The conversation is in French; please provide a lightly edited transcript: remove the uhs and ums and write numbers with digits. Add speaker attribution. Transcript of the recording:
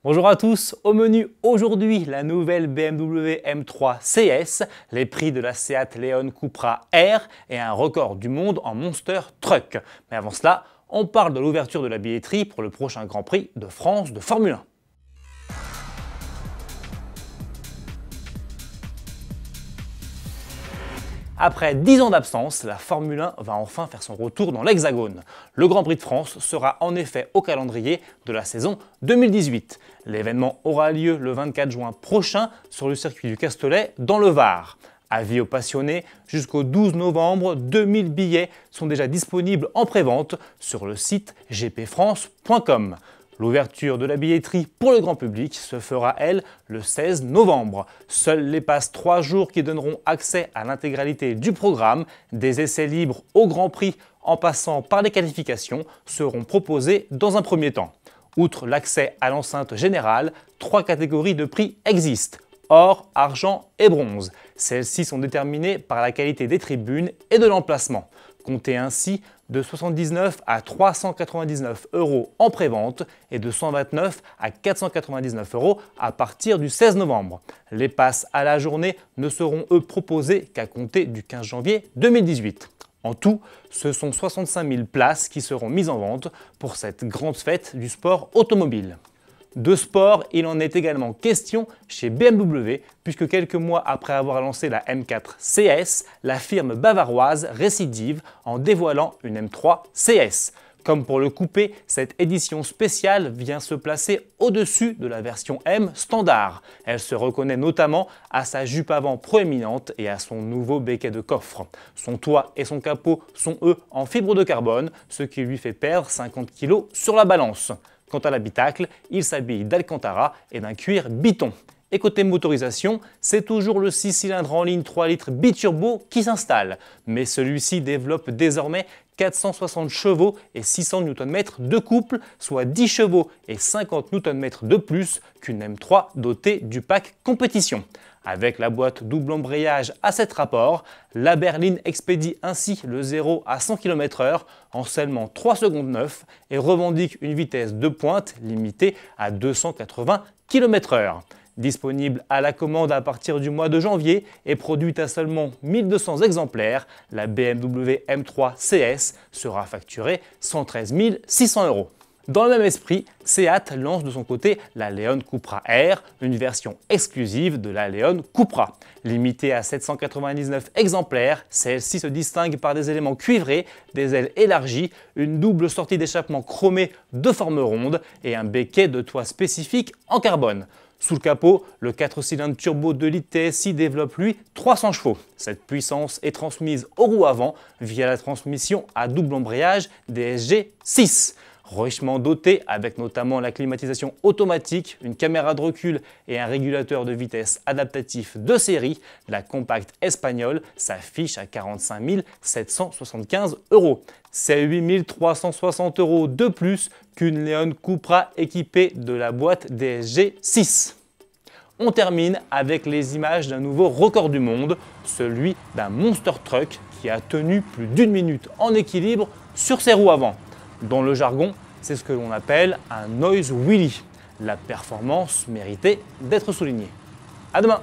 Speaker 1: Bonjour à tous, au menu aujourd'hui la nouvelle BMW M3 CS, les prix de la Seat Leon Cupra R et un record du monde en Monster Truck. Mais avant cela, on parle de l'ouverture de la billetterie pour le prochain Grand Prix de France de Formule 1. Après 10 ans d'absence, la Formule 1 va enfin faire son retour dans l'Hexagone. Le Grand Prix de France sera en effet au calendrier de la saison 2018. L'événement aura lieu le 24 juin prochain sur le circuit du Castellet dans le Var. Avis aux passionnés, jusqu'au 12 novembre, 2000 billets sont déjà disponibles en prévente sur le site gpfrance.com. L'ouverture de la billetterie pour le grand public se fera, elle, le 16 novembre. Seuls les passes 3 jours qui donneront accès à l'intégralité du programme, des essais libres au Grand Prix en passant par les qualifications, seront proposés dans un premier temps. Outre l'accès à l'enceinte générale, 3 catégories de prix existent: or, argent et bronze. Celles-ci sont déterminées par la qualité des tribunes et de l'emplacement. Comptez ainsi de 79 à 399 € en prévente et de 129 à 499 € à partir du 16 novembre. Les passes à la journée ne seront eux proposées qu'à compter du 15 janvier 2018. En tout, ce sont 65 000 places qui seront mises en vente pour cette grande fête du sport automobile. De sport, il en est également question chez BMW, puisque quelques mois après avoir lancé la M4 CS, la firme bavaroise récidive en dévoilant une M3 CS. Comme pour le coupé, cette édition spéciale vient se placer au-dessus de la version M standard. Elle se reconnaît notamment à sa jupe avant proéminente et à son nouveau becquet de coffre. Son toit et son capot sont eux en fibre de carbone, ce qui lui fait perdre 50 kg sur la balance. Quant à l'habitacle, il s'habille d'Alcantara et d'un cuir Biton. Et côté motorisation, c'est toujours le 6 cylindres en ligne 3 litres biturbo qui s'installe. Mais celui-ci développe désormais 460 chevaux et 600 Nm de couple, soit 10 chevaux et 50 Nm de plus qu'une M3 dotée du pack compétition. Avec la boîte double embrayage à 7 rapports, la berline expédie ainsi le 0 à 100 km/h en seulement 3 secondes 9 et revendique une vitesse de pointe limitée à 280 km/h. Disponible à la commande à partir du mois de janvier et produite à seulement 1200 exemplaires, la BMW M3 CS sera facturée 113 600 €. Dans le même esprit, Seat lance de son côté la Leon Cupra R, une version exclusive de la Leon Cupra. Limitée à 799 exemplaires, celle-ci se distingue par des éléments cuivrés, des ailes élargies, une double sortie d'échappement chromée de forme ronde et un becquet de toit spécifique en carbone. Sous le capot, le 4 cylindres turbo 2 litres TSI développe lui 300 chevaux. Cette puissance est transmise aux roues avant via la transmission à double embrayage DSG 6. Richement doté avec notamment la climatisation automatique, une caméra de recul et un régulateur de vitesse adaptatif de série, la compacte espagnole s'affiche à 45 775 €. C'est 8 360 € de plus qu'une Leon Cupra équipée de la boîte DSG 6. On termine avec les images d'un nouveau record du monde, celui d'un Monster Truck qui a tenu plus d'1 minute en équilibre sur ses roues avant. Dans le jargon, c'est ce que l'on appelle un noise wheelie. La performance méritait d'être soulignée. À demain!